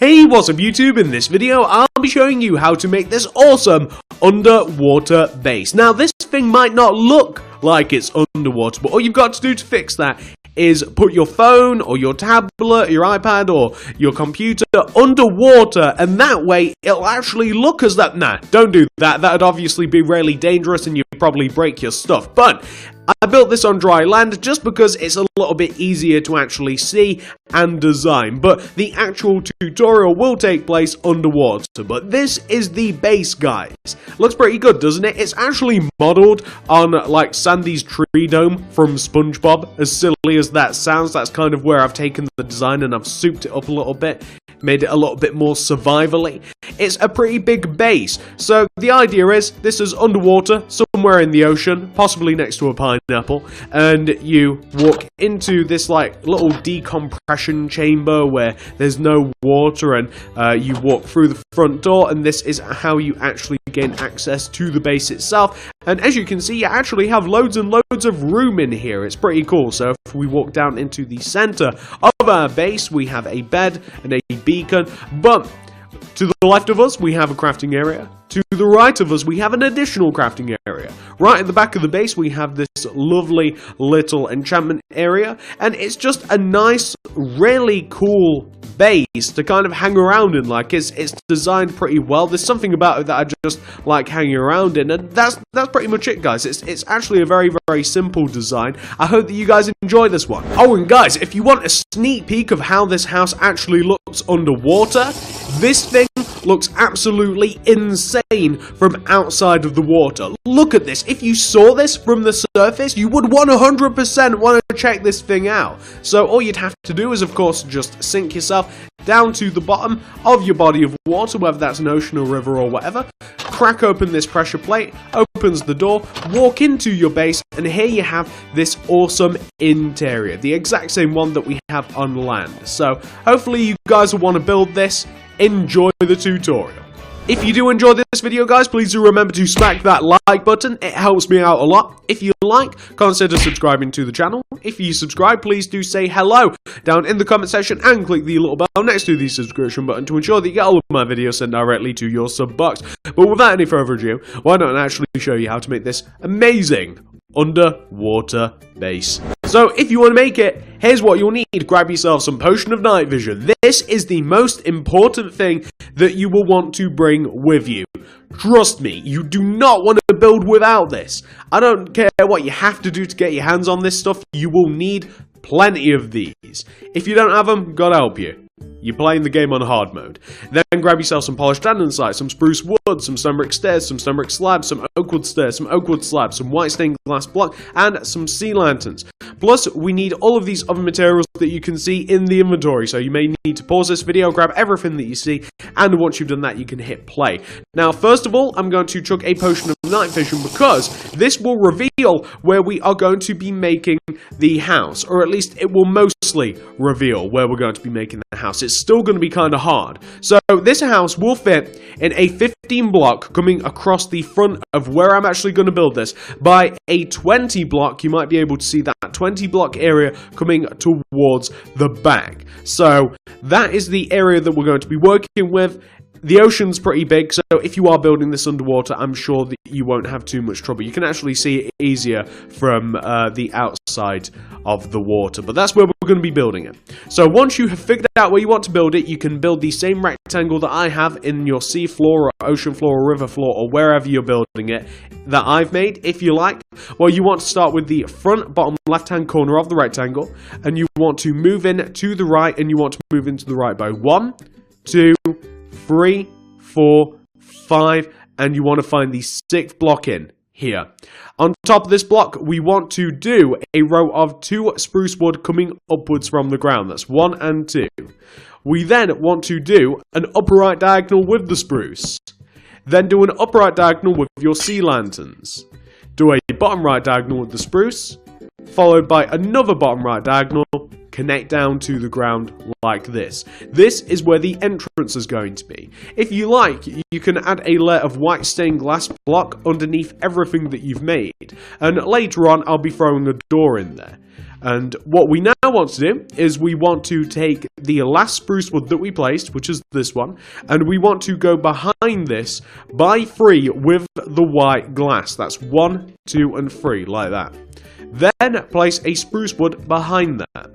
Hey, what's up YouTube? In this video, I'll be showing you how to make this awesome underwater base. Now, this thing might not look like it's underwater, but all you've got to do to fix that is put your phone or your tablet, your iPad or your computer underwater, and that way it'll actually look as that. Nah, don't do that. That'd obviously be really dangerous and you'd probably break your stuff. But I built this on dry land just because it's a little bit easier to actually see and design, but the actual tutorial will take place underwater. But this is the base, guys. Looks pretty good, doesn't it? It's actually modeled on like Sandy's tree dome from SpongeBob. As silly as that sounds, that's kind of where I've taken the design and I've souped it up a little bit, made it a little bit more survivally. It's a pretty big base, so the idea is this is underwater, somewhere in the ocean, possibly next to a pineapple, and you walk into this like little decompression chamber where there's no water, and you walk through the front door, and this is how you actually gain access to the base itself. And as you can see, you actually have loads and loads of room in here. It's pretty cool. So if we walk down into the center of our base, we have a bed and a beacon, but to the left of us, we have a crafting area. To the right of us, we have an additional crafting area. Right at the back of the base, we have this lovely little enchantment area. And it's just a nice, really cool base to kind of hang around in. Like, it's designed pretty well. There's something about it that I just like hanging around in. And that's pretty much it, guys. It's actually a very, very simple design. I hope that you guys enjoy this one. Oh, and guys, if you want a sneak peek of how this house actually looks underwater, this thing looks absolutely insane from outside of the water. Look at this. If you saw this from the surface, you would 100% want to check this thing out. So all you'd have to do is, of course, just sink yourself down to the bottom of your body of water, whether that's an ocean or river or whatever, crack open this pressure plate, opens the door, walk into your base, and here you have this awesome interior, the exact same one that we have on land. So hopefully you guys will want to build this. Enjoy the tutorial. If you do enjoy this video, guys, please do remember to smack that like button. It helps me out a lot. If you like, consider subscribing to the channel. If you subscribe, please do say hello down in the comment section and click the little bell next to the subscription button to ensure that you get all of my videos sent directly to your sub box. But without any further ado, why don't I actually show you how to make this amazing underwater base. So if you want to make it, here's what you'll need. Grab yourself some Potion of Night Vision. This is the most important thing that you will want to bring with you. Trust me, you do not want to build without this. I don't care what you have to do to get your hands on this stuff, you will need plenty of these. If you don't have them, God help you. You're playing the game on hard mode. Then grab yourself some polished andesite, some spruce wood, some stone brick stairs, some stone brick slabs, some oak wood stairs, some oak wood slabs, some white stained glass block, and some sea lanterns. Plus, we need all of these other materials that you can see in the inventory, so you may need to pause this video, grab everything that you see, and once you've done that, you can hit play. Now, first of all, I'm going to chuck a Potion of Night Vision because this will reveal where we are going to be making the house, or at least it will mostly reveal where we're going to be making the house. It's still going to be kind of hard. So this house will fit in a 15 block coming across the front of where I'm actually going to build this. By a 20 block, you might be able to see that 20 block area coming towards the back. So that is the area that we're going to be working with. The ocean's pretty big, so if you are building this underwater, I'm sure that you won't have too much trouble. You can actually see it easier from the outside of the water, but that's where we're going to be building it. So once you have figured out where you want to build it, you can build the same rectangle that I have in your sea floor or ocean floor or river floor or wherever you're building it that I've made, if you like. Well, you want to start with the front bottom left-hand corner of the rectangle, and you want to move in to the right, and you want to move into the right by 1, 2, 3, 4, 5, and you want to find the 6th block in here. On top of this block, we want to do a row of 2 spruce wood coming upwards from the ground. That's 1 and 2. We then want to do an upright diagonal with the spruce. Then do an upright diagonal with your sea lanterns. Do a bottom right diagonal with the spruce, followed by another bottom right diagonal, connect down to the ground like this. This is where the entrance is going to be. If you like, you can add a layer of white stained glass block underneath everything that you've made, and later on I'll be throwing a door in there. And what we now want to do is we want to take the last spruce wood that we placed, which is this one, and we want to go behind this by 3 with the white glass. That's 1, 2, and 3, like that. Then place a spruce wood behind that.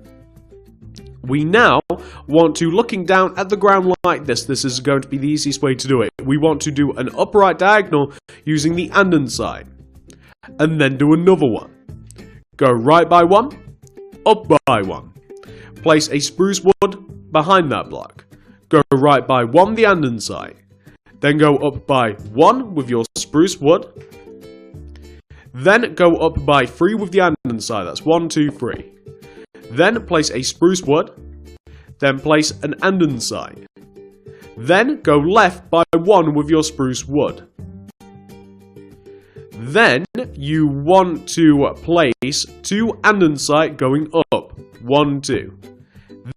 We now want to, looking down at the ground like this, this is going to be the easiest way to do it. We want to do an upright diagonal using the and sign. And then do another one. Go right by 1, up by 1. Place a spruce wood behind that block. Go right by 1 the and sign. Then go up by 1 with your spruce wood. Then go up by 3 with the and sign. That's 1, 2, 3. Then place a spruce wood. Then place an and sign. Then go left by 1 with your spruce wood. Then you want to place 2 andesite going up. 1, 2.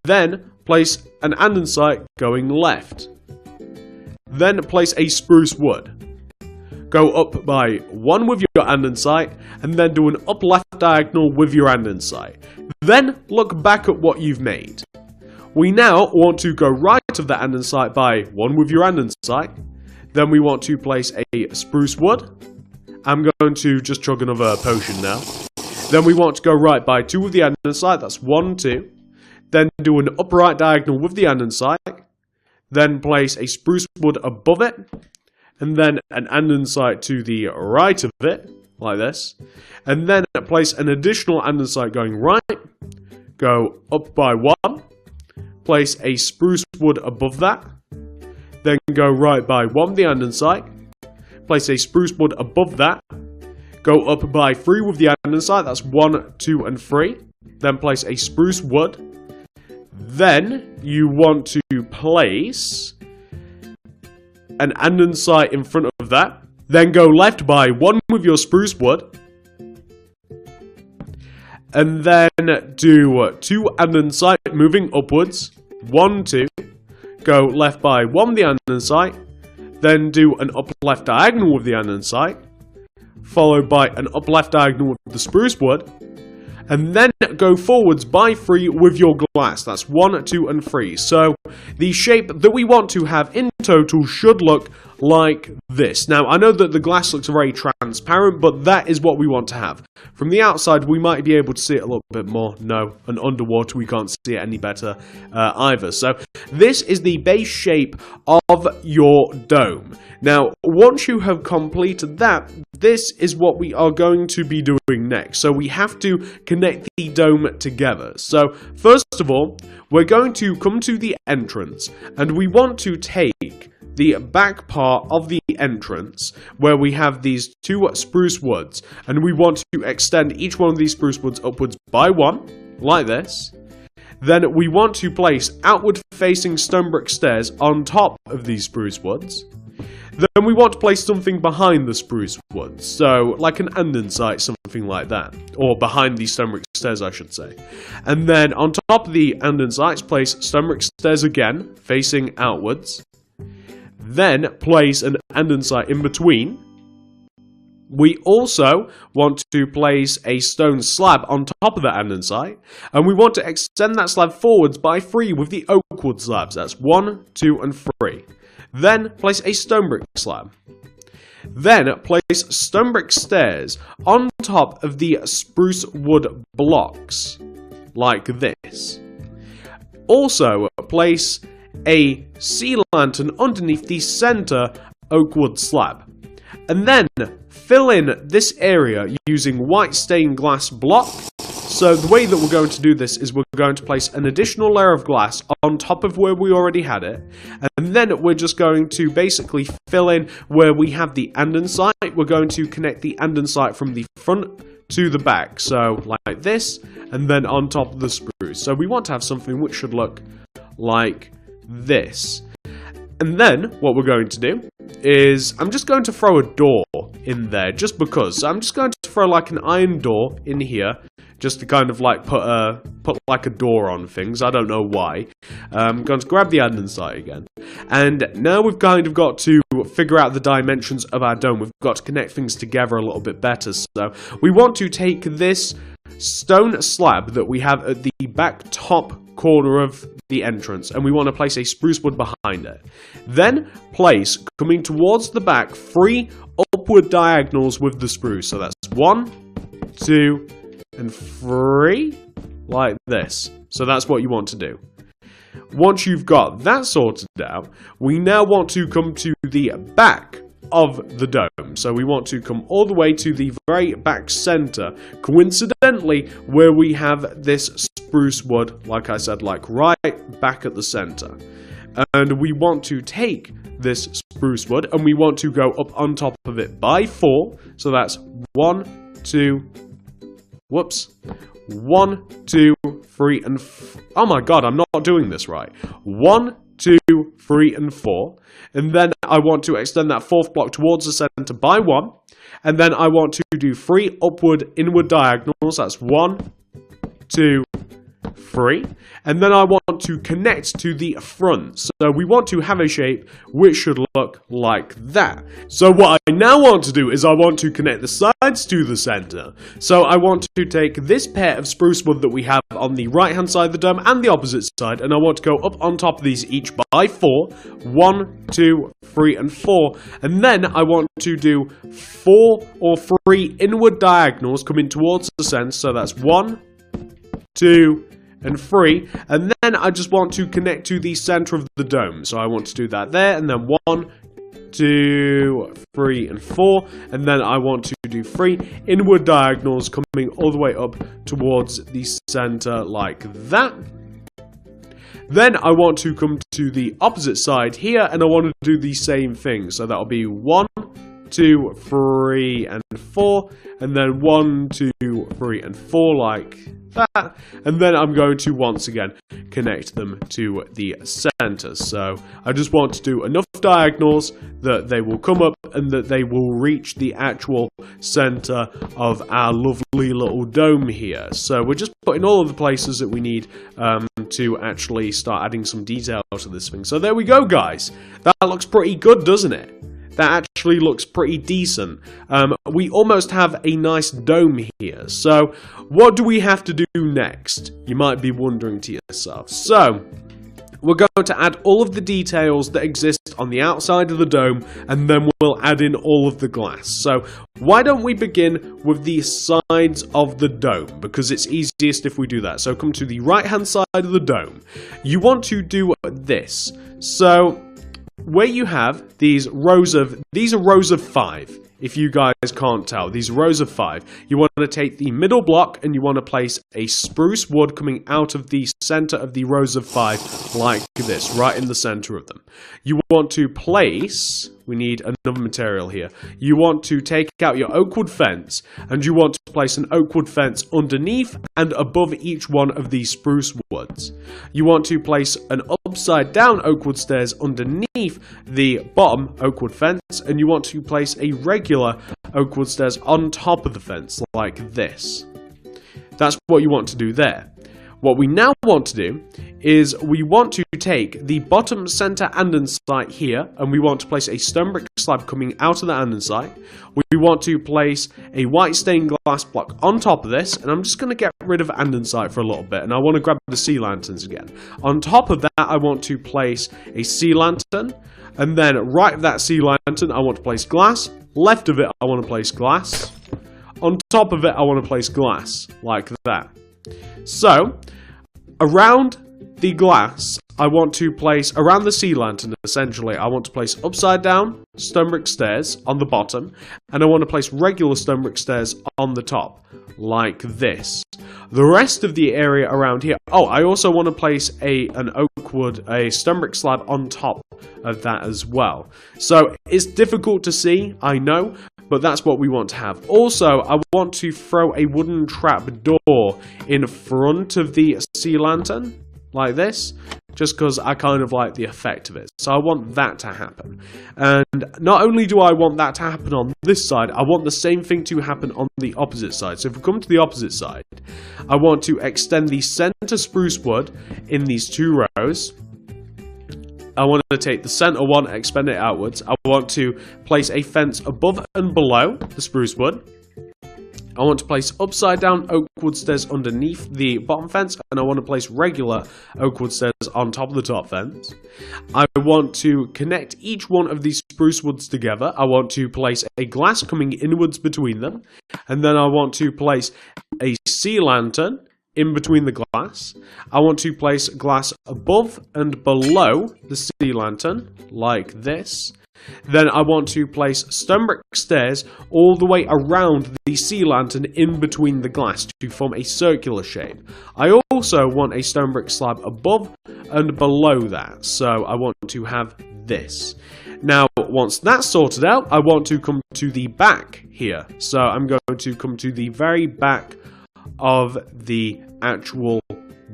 Then place an andesite going left. Then place a spruce wood. Go up by 1 with your andesite, and then do an up left diagonal with your andesite. Then look back at what you've made. We now want to go right of the andesite by 1 with your andesite. Then we want to place a spruce wood. I'm going to just chug another potion now. Then we want to go right by 2 with the andesite. That's 1, 2. Then do an upright diagonal with the andesite. Then place a spruce wood above it. And then an andesite to the right of it, like this. And then place an additional andesite going right. Go up by 1. Place a spruce wood above that. Then go right by 1 the andesite. Place a spruce wood above that. Go up by 3 with the andesite. That's 1, 2, and 3. Then place a spruce wood. Then you want to place an andesite in front of that. Then go left by 1 with your spruce wood. And then do 2 andesite moving upwards. 1, 2. Go left by 1 the andesite. Then do an up left diagonal with the andesite. Followed by an up left diagonal with the spruce wood. And then go forwards by 3 with your glass. That's 1, 2, and 3. So the shape that we want to have in total should look like this. Now, I know that the glass looks very transparent, but that is what we want to have. From the outside, we might be able to see it a little bit more. No, and underwater, we can't see it any better either. So this is the base shape of your dome. Now, once you have completed that, this is what we are going to be doing next. So we have to connect the dome together. So first of all, we're going to come to the entrance, and we want to take the back part of the entrance where we have these 2 spruce woods, and we want to extend each one of these spruce woods upwards by 1, like this. Then we want to place outward facing stone brick stairs on top of these spruce woods. Then we want to place something behind the spruce woods, so like an andesite, something like that. Or behind these stone brick stairs, I should say. And then on top of the andesites, place stone brick stairs again, facing outwards. Then place an andesite in between. We also want to place a stone slab on top of the andesite, and we want to extend that slab forwards by 3 with the oak wood slabs. That's 1, 2, and 3. Then place a stone brick slab. Then place stone brick stairs on top of the spruce wood blocks, like this. Also place a sea lantern underneath the center oak wood slab. And then fill in this area using white stained glass block. So the way that we're going to do this is we're going to place an additional layer of glass on top of where we already had it. And then we're just going to basically fill in where we have the andesite. We're going to connect the andesite from the front to the back. So like this, and then on top of the spruce. So we want to have something which should look like this. And then what we're going to do is I'm just going to throw a door in there just because. So I'm just going to throw like an iron door in here just to kind of like put like a door on things. I don't know why. I'm going to grab the andesite again. And now we've kind of got to figure out the dimensions of our dome. We've got to connect things together a little bit better. So we want to take this stone slab that we have at the back top corner of the entrance, and we want to place a spruce wood behind it. Then place, coming towards the back, 3 upward diagonals with the spruce. So that's 1, 2, and 3, like this. So that's what you want to do. Once you've got that sorted out, we now want to come to the back of the dome. So we want to come all the way to the very back center, coincidentally where we have this spruce wood, like I said, like right back at the center. And we want to take this spruce wood and we want to go up on top of it by 4. So that's 1, 2, whoops, 1, 2, 3, and oh my god, I'm not doing this right. 1, 2, 3, and 4. And then I want to extend that 4th block towards the center by 1. And then I want to do 3 upward, inward diagonals. That's 1, 2, 3. And then I want to connect to the front. So we want to have a shape which should look like that. So what I now want to do is I want to connect the sides to the center. So I want to take this pair of spruce wood that we have on the right hand side of the dome and the opposite side, and I want to go up on top of these each by 4. 1, 2, 3, and 4. And then I want to do 4 or 3 inward diagonals coming towards the center. So that's 1, 2, and 3, and then I just want to connect to the center of the dome. So I want to do that there, and then 1, 2, 3, and 4, and then I want to do 3 inward diagonals coming all the way up towards the center like that. Then I want to come to the opposite side here, and I want to do the same thing. So that'll be 1, 2, 3, and 4, and then 1, 2, 3, and 4 like that, and then I'm going to once again connect them to the center. So I just want to do enough diagonals that they will come up and that they will reach the actual center of our lovely little dome here. So we're just putting all of the places that we need to actually start adding some detail to this thing. So there we go, guys. That looks pretty good, doesn't it? That actually looks pretty decent. We almost have a nice dome here. So what do we have to do next? You might be wondering to yourself. So we're going to add all of the details that exist on the outside of the dome, and then we'll add in all of the glass. So why don't we begin with the sides of the dome, because it's easiest if we do that. So come to the right hand side of the dome. You want to do this. So where you have these are rows of 5. If you guys can't tell, these are rows of 5. You want to take the middle block and you want to place a spruce wood coming out of the center of the rows of 5 like this, right in the center of them. You want to place, we need another material here. You want to take out your oak wood fence, and you want to place an oak wood fence underneath and above each one of these spruce woods. You want to place an upside down oak wood stairs underneath the bottom oak wood fence, and you want to place a regular oak wood stairs on top of the fence like this. That's what you want to do there. What we now want to do is we want to take the bottom center andesite here, and we want to place a stone brick slab coming out of the andesite. We want to place a white stained glass block on top of this, and I'm just going to get rid of andesite for a little bit, and I want to grab the sea lanterns again. On top of that, I want to place a sea lantern, and then right of that sea lantern, I want to place glass. Left of it, I want to place glass. On top of it, I want to place glass, like that. So, around the glass, I want to place, around the sea lantern essentially, I want to place upside down stone brick stairs on the bottom, and I want to place regular stone brick stairs on the top, like this. The rest of the area around here, oh, I also want to place an oak wood, a stone brick slab on top of that as well. So, it's difficult to see, I know, but that's what we want to have. Also, I want to throw a wooden trap door in front of the sea lantern, like this, just because I kind of like the effect of it. So I want that to happen. And not only do I want that to happen on this side, I want the same thing to happen on the opposite side. So if we come to the opposite side, I want to extend the center spruce wood in these 2 rows. I want to take the center one, expand it outwards. I want to place a fence above and below the spruce wood. I want to place upside down oak wood stairs underneath the bottom fence, and I want to place regular oak wood stairs on top of the top fence. I want to connect each one of these spruce woods together. I want to place a glass coming inwards between them, and then I want to place a sea lantern in between the glass. I want to place glass above and below the sea lantern, like this. Then I want to place stone brick stairs all the way around the sea lantern in between the glass to form a circular shape. I also want a stone brick slab above and below that, so I want to have this. Now, once that's sorted out, I want to come to the back here. So I'm going to come to the very back of the actual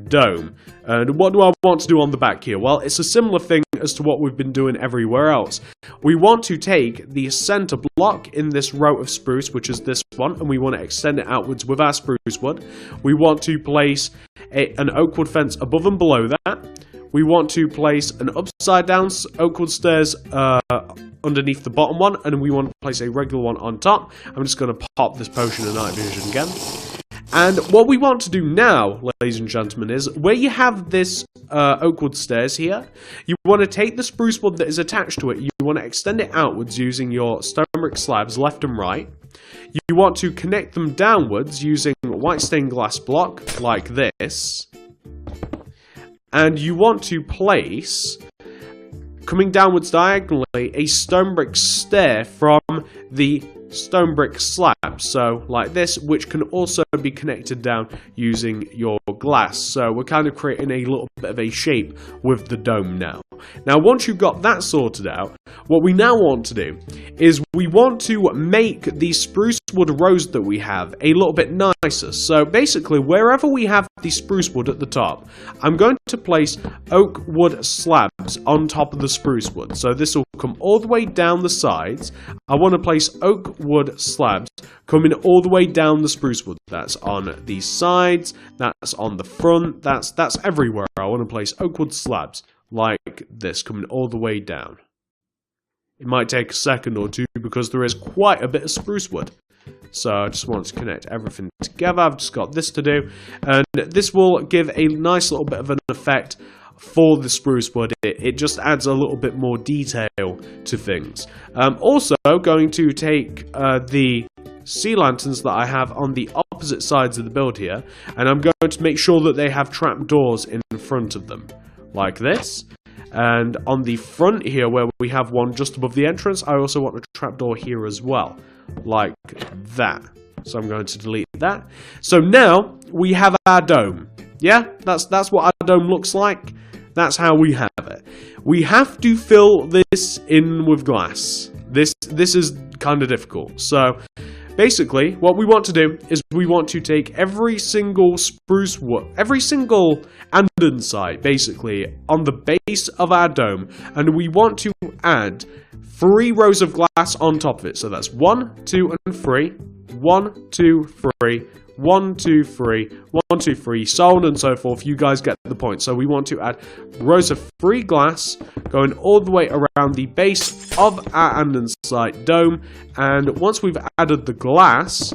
dome. And what do I want to do on the back here? Well, it's a similar thing as to what we've been doing everywhere else. We want to take the center block in this row of spruce, which is this one, and we want to extend it outwards with our spruce wood. We want to place an oak wood fence above and below that. We want to place an upside down oak wood stairs underneath the bottom one, and we want to place a regular one on top. I'm just going to pop this potion of night vision again. And what we want to do now, ladies and gentlemen, is where you have this oak wood stairs here, you want to take the spruce wood that is attached to it, you want to extend it outwards using your stone brick slabs left and right. You want to connect them downwards using white stained glass block like this. And you want to place, coming downwards diagonally, a stone brick stair from the stone brick slab, so like this, which can also be connected down using your glass. So we're kind of creating a little bit of a shape with the dome now. Now, once you've got that sorted out, what we now want to do is we want to make the spruce wood rows that we have a little bit nicer. So basically, wherever we have the spruce wood at the top, I'm going to place oak wood slabs on top of the spruce wood. So this will come all the way down the sides. I want to place oak wood slabs coming all the way down the spruce wood. That's on the sides, that's on the front, that's everywhere. I want to place oak wood slabs like this coming all the way down. It might take a second or two because there is quite a bit of spruce wood. So I just want to connect everything together. I've just got this to do, and this will give a nice little bit of an effect for the spruce wood. It just adds a little bit more detail to things. Also going to take the sea lanterns that I have on the opposite sides of the build here, and I'm going to make sure that they have trapdoors in front of them, like this. And on the front here, where we have one just above the entrance, I also want a trapdoor here as well, like that. So I'm going to delete that. So now we have our dome. Yeah, that's what our dome looks like. That's how we have it. We have to fill this in with glass. This is kind of difficult. So basically, what we want to do is we want to take every single spruce wood, every single andesite, basically, on the base of our dome, and we want to add 3 rows of glass on top of it. So that's 1, 2, and 3. 1, 2, 3. 1, 2, 3, 1, 2, 3, so on and so forth. You guys get the point. So we want to add rows of 3 glass going all the way around the base of our andesite dome. And once we've added the glass,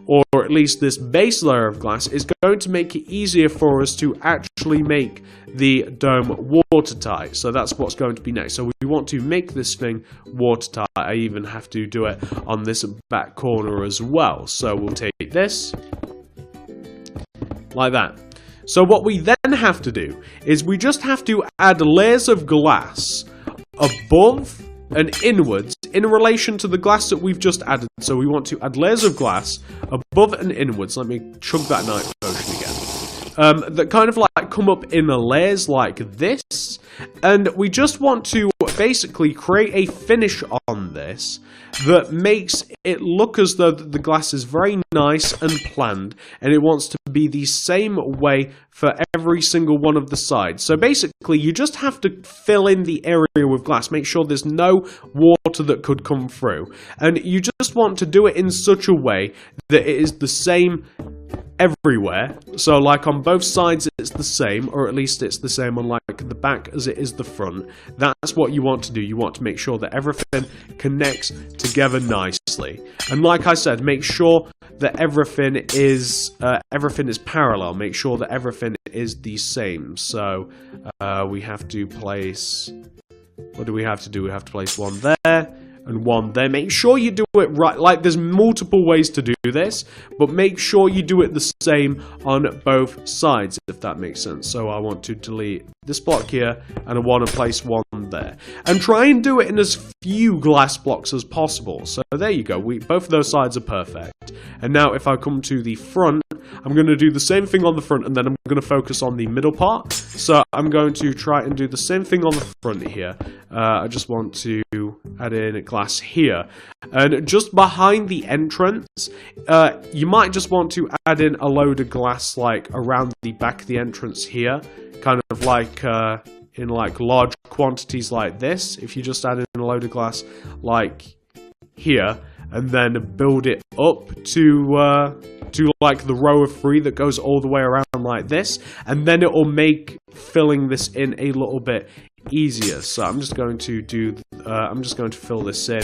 or at least this base layer of glass, is going to make it easier for us to actually make the dome watertight. So that's what's going to be next. So we want to make this thing watertight. I even have to do it on this back corner as well. So we'll take this like that. So what we then have to do is we just have to add layers of glass above and inwards in relation to the glass that we've just added. So we want to add layers of glass above and inwards. Let me chug that night potion again. That kind of like come up in layers like this. And we just want to basically create a finish on this that makes it look as though the glass is very nice and planned, and it wants to be the same way for every single one of the sides. So basically, you just have to fill in the area with glass, make sure there's no water that could come through, and you just want to do it in such a way that it is the same everywhere. So like on both sides it's the same, or at least it's the same on like the back as it is the front. That's what you want to do. You want to make sure that everything connects together nicely. And like I said, make sure that everything is parallel. Make sure that everything is the same. So we have to place, what do we have to do? We have to place one there and one there. Make sure you do it right. Like, there's multiple ways to do this, but make sure you do it the same on both sides, if that makes sense. So I want to delete this block here, and I want to place one there. And try and do it in as few glass blocks as possible. So there you go. Both of those sides are perfect. And now if I come to the front, I'm going to do the same thing on the front, and then I'm going to focus on the middle part. So I'm going to try and do the same thing on the front here. I just want to add in a glass here. And just behind the entrance, you might just want to add in a load of glass like around the back of the entrance here. Kind of like in like large quantities like this. If you just add in a load of glass like here, and then build it up to like the row of 3 that goes all the way around like this, and then it will make filling this in a little bit easier. So I'm just going to do I'm just going to fill this in.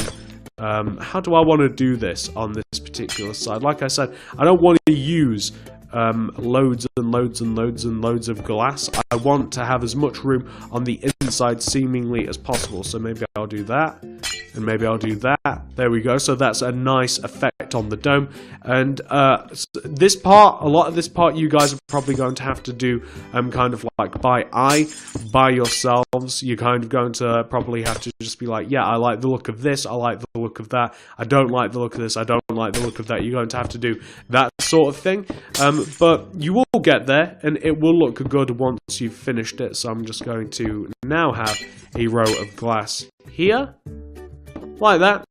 How do I want to do this on this particular side? Like I said, I don't want to use loads and loads and loads and loads of glass. I want to have as much room on the inside seemingly as possible. So maybe I'll do that, and maybe I'll do that. There we go. So that's a nice effect on the dome. And this part, a lot of this part, you guys are probably going to have to do kind of like by eye, by yourselves. You're kind of going to probably have to just be like, yeah, I like the look of this, I like the look of that, I don't like the look of this, I don't like the look of that. You're going to have to do that sort of thing. But you will get there, and it will look good once you've finished it. So I'm just going to now have a row of glass here, like that.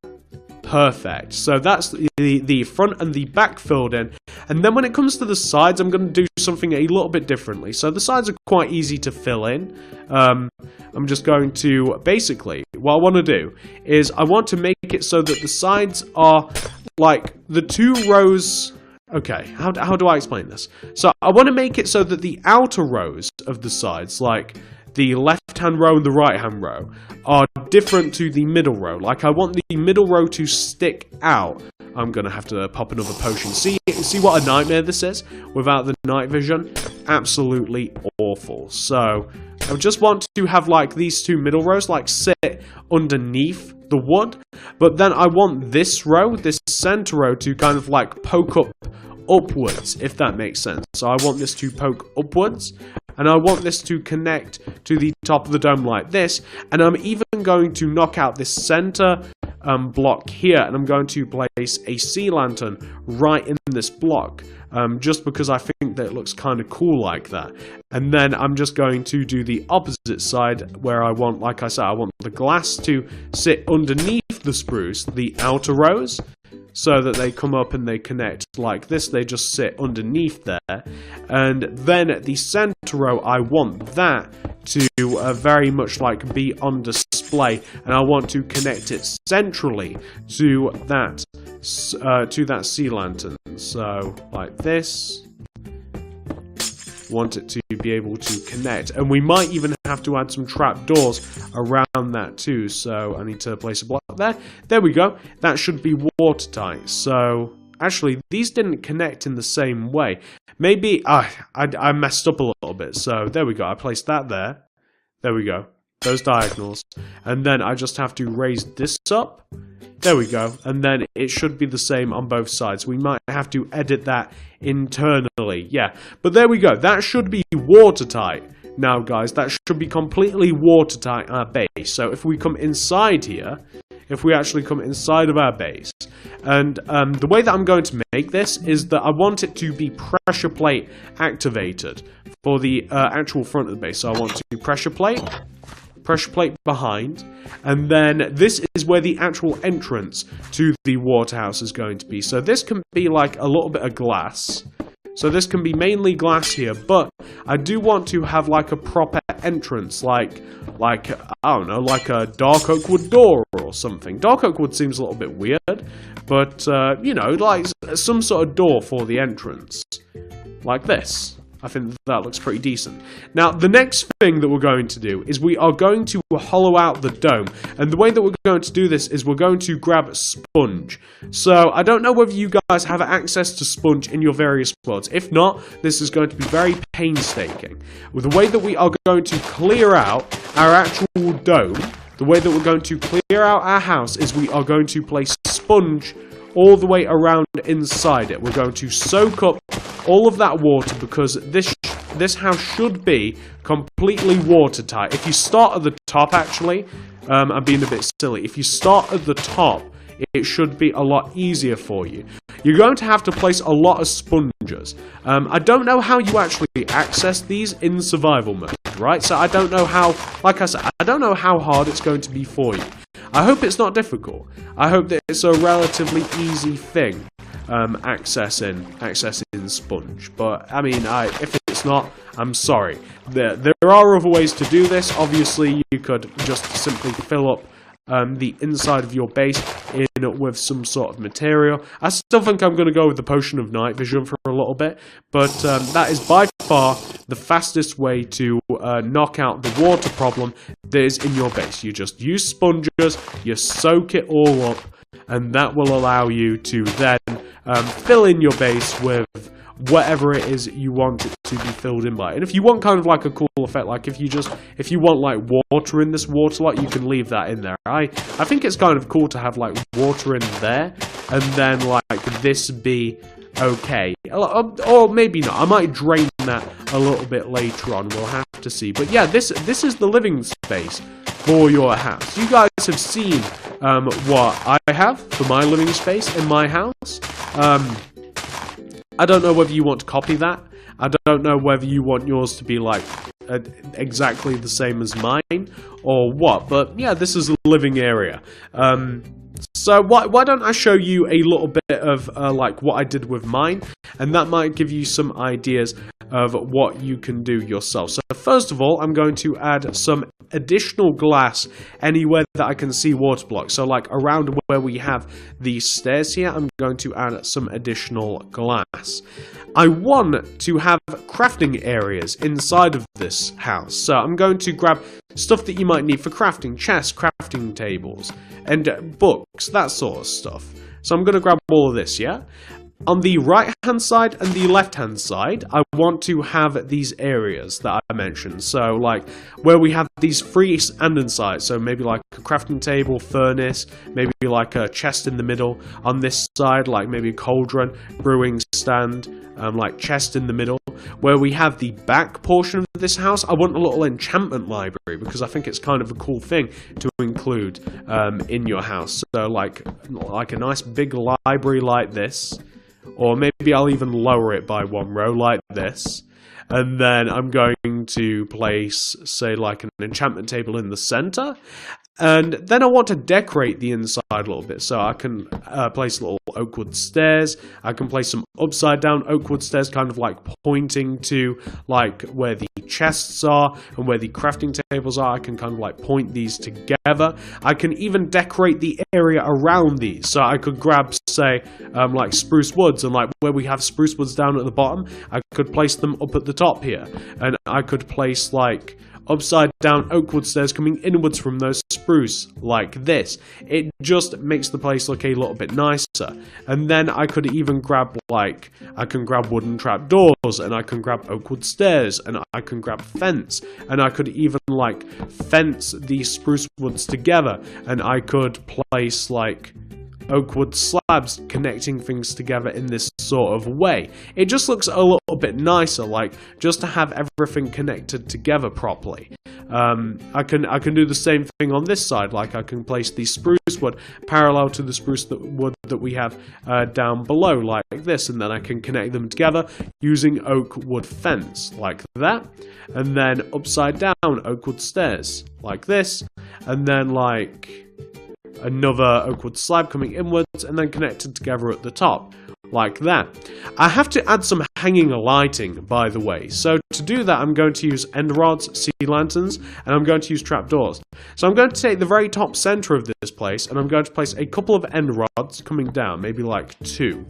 Perfect. So that's the front and the back filled in. And then when it comes to the sides, I'm going to do something a little bit differently. So the sides are quite easy to fill in. I'm just going to, basically, what I want to do is I want to make it so that the sides are like the 2 rows. Okay, how do I explain this? So I want to make it so that the outer rows of the sides, like the left-hand row and the right-hand row, are different to the middle row. Like, I want the middle row to stick out. I'm going to have to pop another potion. See what a nightmare this is without the night vision? Absolutely awful. So I just want to have, like, these 2 middle rows, like, sit underneath the wood. But then I want this row, this center row, to kind of, like, poke up upwards, if that makes sense. So I want this to poke upwards, and I want this to connect to the top of the dome like this. And I'm even going to knock out this center block here, and I'm going to place a sea lantern right in this block, just because I think that it looks kind of cool like that. And then I'm just going to do the opposite side, where I want, like I said, I want the glass to sit underneath the spruce, the outer rows, so that they come up and they connect like this. They just sit underneath there. And then the center row, I want that to very much like be on display, and I want to connect it centrally to that sea lantern. So like this. Want it to be able to connect, and we might even have to add some trapdoors around that too. So I need to place a block there. There we go. That should be watertight. So actually, these didn't connect in the same way. Maybe I messed up a little bit. So there we go. I placed that there. There we go. Those diagonals, and then I just have to raise this up. There we go, and then it should be the same on both sides. We might have to edit that internally, yeah. But there we go, that should be watertight. Now guys, that should be completely watertight our base. So if we come inside here, if we actually come inside of our base, and the way that I'm going to make this is that I want it to be pressure plate activated for the actual front of the base. So I want to pressure plate behind, and then this is where the actual entrance to the water house is going to be. So this can be like a little bit of glass. So this can be mainly glass here, but I do want to have like a proper entrance, like I don't know, like a dark oak wood door or something. Dark oak wood seems a little bit weird, but you know, like some sort of door for the entrance, like this. I think that looks pretty decent. Now, the next thing that we're going to do is we are going to hollow out the dome. And the way that we're going to do this is we're going to grab sponge. So, I don't know whether you guys have access to sponge in your various worlds. If not, this is going to be very painstaking. With the way that we are going to clear out our actual dome, the way that we're going to clear out our house is we are going to place sponge all the way around inside it. We're going to soak up all of that water because this house should be completely watertight. If you start at the top, actually, I'm being a bit silly. If you start at the top, it should be a lot easier for you. You're going to have to place a lot of sponges. I don't know how you actually access these in survival mode, right? So I don't know how, like I said, I don't know how hard it's going to be for you. I hope it's not difficult. I hope that it's a relatively easy thing, accessing sponge. But I mean, if it's not, I'm sorry. There are other ways to do this. Obviously, you could just simply fill up the inside of your base in with some sort of material. I still think I'm going to go with the potion of night vision for a little bit, but that is by far the fastest way to knock out the water problem that is in your base. You just use sponges, you soak it all up, and that will allow you to then fill in your base with whatever it is you want it to be filled in by. And if you want kind of like a cool effect, like if you want like water in this water lot, you can leave that in there. I think it's kind of cool to have like water in there, and then like this be okay. Or maybe not. I might drain that a little bit later on. We'll have to see. But yeah, this is the living space for your house. You guys have seen what I have for my living space in my house. I don't know whether you want to copy that. I don't know whether you want yours to be like exactly the same as mine or what. But yeah, this is a living area. So why don't I show you a little bit of like what I did with mine, and that might give you some ideas of what you can do yourself. So first of all, I'm going to add some additional glass anywhere that I can see water blocks. So like around where we have these stairs here, I'm going to add some additional glass. I want to have crafting areas inside of this house. So I'm going to grab stuff that you might need for crafting, chests, crafting tables, and books, that sort of stuff. So I'm going to grab all of this, yeah? On the right-hand side and the left-hand side, I want to have these areas that I mentioned. So, like, where we have these free andesites, so maybe like a crafting table, furnace, maybe like a chest in the middle. On this side, like maybe a cauldron, brewing stand, like chest in the middle. Where we have the back portion of this house, I want a little enchantment library, because I think it's kind of a cool thing to include in your house. So, like a nice big library like this. Or maybe I'll even lower it by one row like this. And then I'm going to place, say, like an enchantment table in the center. And then I want to decorate the inside a little bit. So I can place little oak wood stairs. I can place some upside down oak wood stairs, kind of like pointing to like where the chests are and where the crafting tables are. I can kind of like point these together. I can even decorate the area around these. So I could grab, say, like spruce woods, and like where we have spruce woods down at the bottom, I could place them up at the top here. And I could place like upside down oak wood stairs coming inwards from those spruce like this. It just makes the place look a little bit nicer. And then I could even grab like, I can grab wooden trapdoors, and I can grab oak wood stairs, and I can grab fence, and I could even like fence these spruce woods together, and I could place like oak wood slabs connecting things together in this sort of way. It just looks a little bit nicer, like just to have everything connected together properly. I can do the same thing on this side, like I can place the spruce wood parallel to the spruce wood that we have down below like this, and then I can connect them together using oak wood fence like that, and then upside down oak wood stairs like this, and then like another oak wood slab coming inwards and then connected together at the top. like that. I have to add some hanging lighting, by the way. So to do that, I'm going to use end rods, sea lanterns, and I'm going to use trapdoors. So I'm going to take the very top center of this place, and I'm going to place a couple of end rods coming down, maybe like two.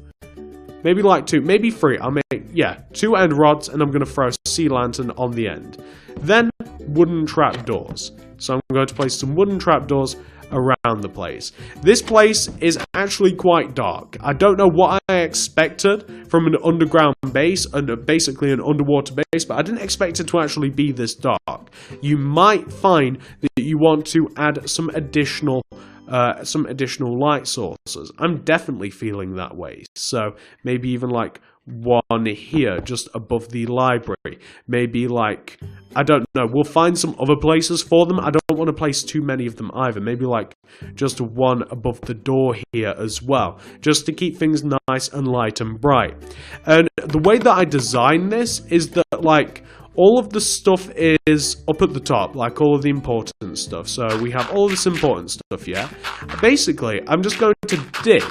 Maybe like two, maybe three. I'll make, yeah, 2 end rods, and I'm going to throw a sea lantern on the end. Then wooden trapdoors. So I'm going to place some wooden trapdoors around the place. This place is actually quite dark. I don't know what I expected from an underground base and basically an underwater base, but I didn't expect it to actually be this dark. You might find that you want to add some additional light sources. I'm definitely feeling that way. So maybe even like one here just above the library. Maybe like, I don't know, we'll find some other places for them. I don't want to place too many of them either. Maybe like just one above the door here as well, just to keep things nice and light and bright. And the way that I design this is that like all of the stuff is up at the top, like all of the important stuff. So we have all this important stuff, yeah? Basically, I'm just going to dig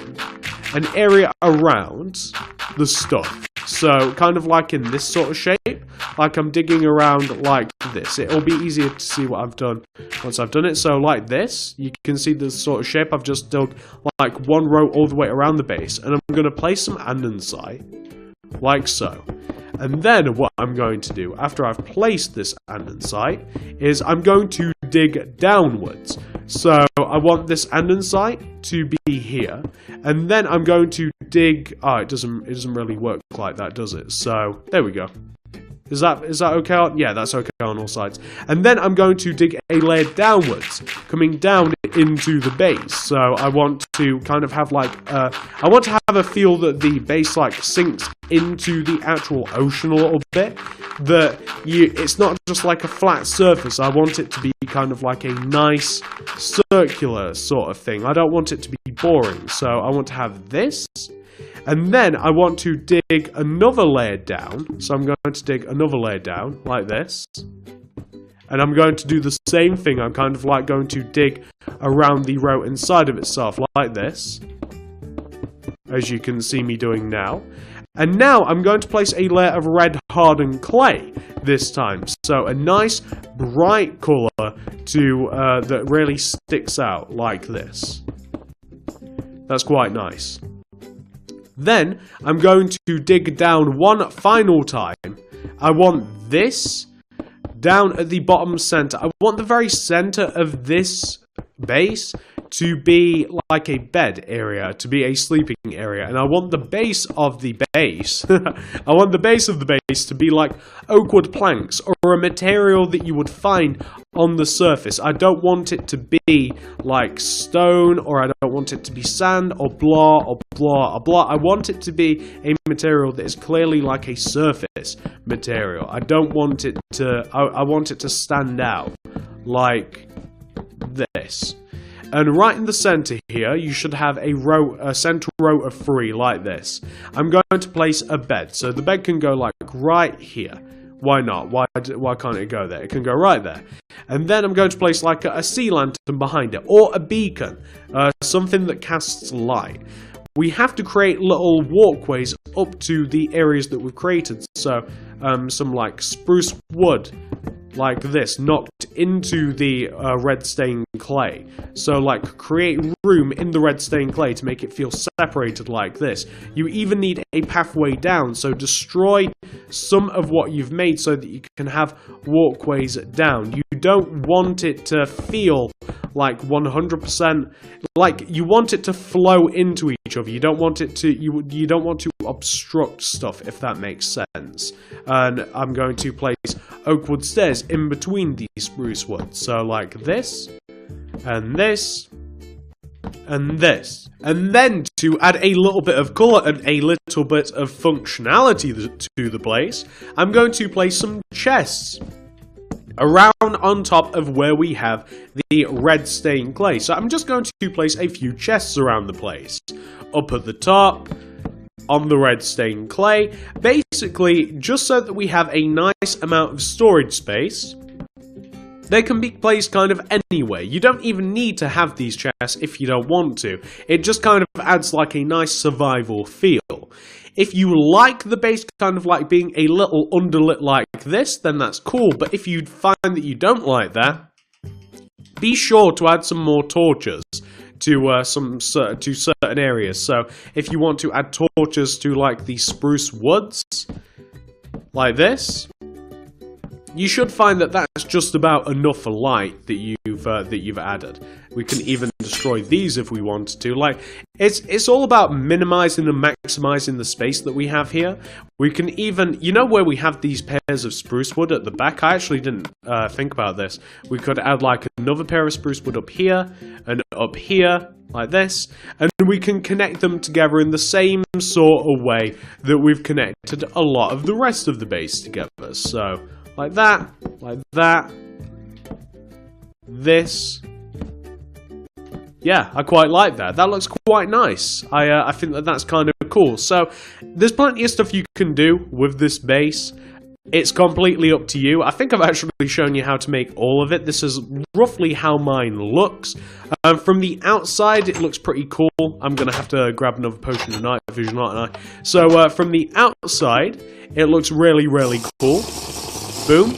an area around the stuff. So kind of like in this sort of shape, like I'm digging around like this. It'll be easier to see what I've done once I've done it. So like this, you can see the sort of shape. I've just dug like one row all the way around the base, and I'm going to place some andesite, like so. And then what I'm going to do, after I've placed this andesite, is I'm going to dig downwards. So I want this andesite to be here, and then I'm going to dig. Oh, it doesn't really work like that, does it? So there we go. Is that okay? Yeah, that's okay on all sides. And then I'm going to dig a layer downwards, coming down into the base. So I want to kind of have like I want to have a feel that the base like sinks into the actual ocean a little bit. That it's not just like a flat surface. I want it to be kind of like a nice circular sort of thing. I don't want it to be boring. So I want to have this. And then I want to dig another layer down. So I'm going to dig another layer down, like this. And I'm going to do the same thing. I'm kind of like going to dig around the row inside of itself, like this. As you can see me doing now. And now I'm going to place a layer of red hardened clay this time. So a nice bright colour that really sticks out, like this. That's quite nice. Then, I'm going to dig down one final time. I want this down at the bottom center. I want the very center of this base to be like a bed area, to be a sleeping area. And I want the base of the base, I want the base of the base to be like oak wood planks or a material that you would find on the surface. I don't want it to be like stone, or I don't want it to be sand or blah or blah or blah. I want it to be a material that is clearly like a surface material. I don't want it to, I want it to stand out like this. And right in the center here, you should have a center row of 3 like this. I'm going to place a bed. So the bed can go like right here. Why not? Why can't it go there? It can go right there. And then I'm going to place like a sea lantern behind it, or a beacon, something that casts light. We have to create little walkways up to the areas that we've created. So some like spruce wood, like this, knocked into the red stained clay. So like create room in the red stained clay to make it feel separated like this. You even need a pathway down, so destroy some of what you've made so that you can have walkways down. You don't want it to feel like 100%, like you want it to flow into each other. You don't want it to, you don't want to obstruct stuff, if that makes sense. And I'm going to place oak wood stairs in between these spruce woods. So like this, and this, and this. And then to add a little bit of colour and a little bit of functionality to the place, I'm going to place some chests around on top of where we have the red stained clay. So I'm just going to place a few chests around the place. Up at the top, on the red stained clay, basically just so that we have a nice amount of storage space they can be placed kind of anywhere. You don't even need to have these chests if you don't want to. It just kind of adds like a nice survival feel. If you like the base kind of like being a little underlit like this, then that's cool. But if you find that you don't like that, be sure to add some more torches to certain areas. So if you want to add torches to like the spruce woods, like this, you should find that that's just about enough light that you've added. We can even destroy these if we wanted to. Like, it's all about minimizing and maximizing the space that we have here. We can even, you know, where we have these pairs of spruce wood at the back. I actually didn't think about this. We could add like another pair of spruce wood up here and up here, like this, and we can connect them together in the same sort of way that we've connected a lot of the rest of the base together. So like that, this. Yeah, I quite like that. That looks quite nice. I think that that's kind of cool. So there's plenty of stuff you can do with this base. It's completely up to you. I think I've actually shown you how to make all of it. This is roughly how mine looks. From the outside, it looks pretty cool. I'm going to have to grab another potion of night vision, aren't I? So from the outside, it looks really, really cool. Boom.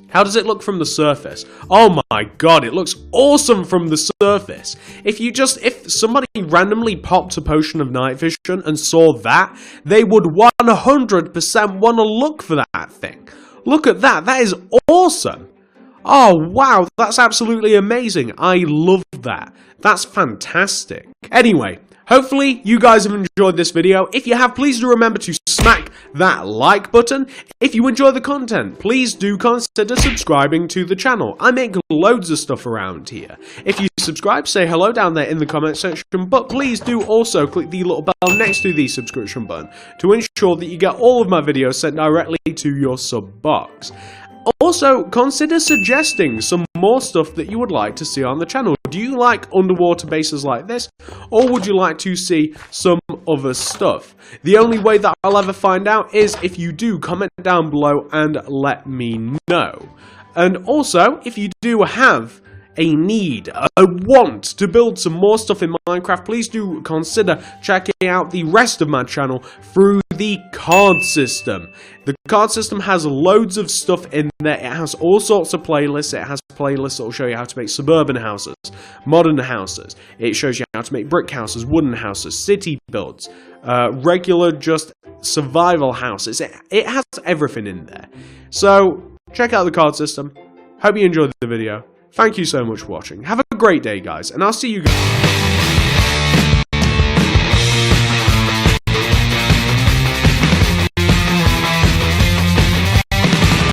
How does it look from the surface? Oh my god, it looks awesome from the surface. If somebody randomly popped a potion of night vision and saw that, they would 100% want to look for that thing. Look at that, that is awesome. Oh wow, that's absolutely amazing. I love that. That's fantastic. Anyway, hopefully you guys have enjoyed this video. If you have, please do remember to smack that like button. If you enjoy the content, please do consider subscribing to the channel. I make loads of stuff around here. If you subscribe, say hello down there in the comment section, but please do also click the little bell next to the subscription button to ensure that you get all of my videos sent directly to your sub box. Also, consider suggesting some more stuff that you would like to see on the channel. Do you like underwater bases like this, or would you like to see some other stuff? The only way that I'll ever find out is if you do comment down below and let me know. And also, if you do have a need, a want to build some more stuff in Minecraft, please do consider checking out the rest of my channel through the card system. The card system has loads of stuff in there. It has all sorts of playlists. It has playlists that will show you how to make suburban houses, modern houses. It shows you how to make brick houses, wooden houses, city builds, regular just survival houses. It has everything in there. So check out the card system. Hope you enjoyed the video. Thank you so much for watching. Have a great day, guys, and I'll see you guys.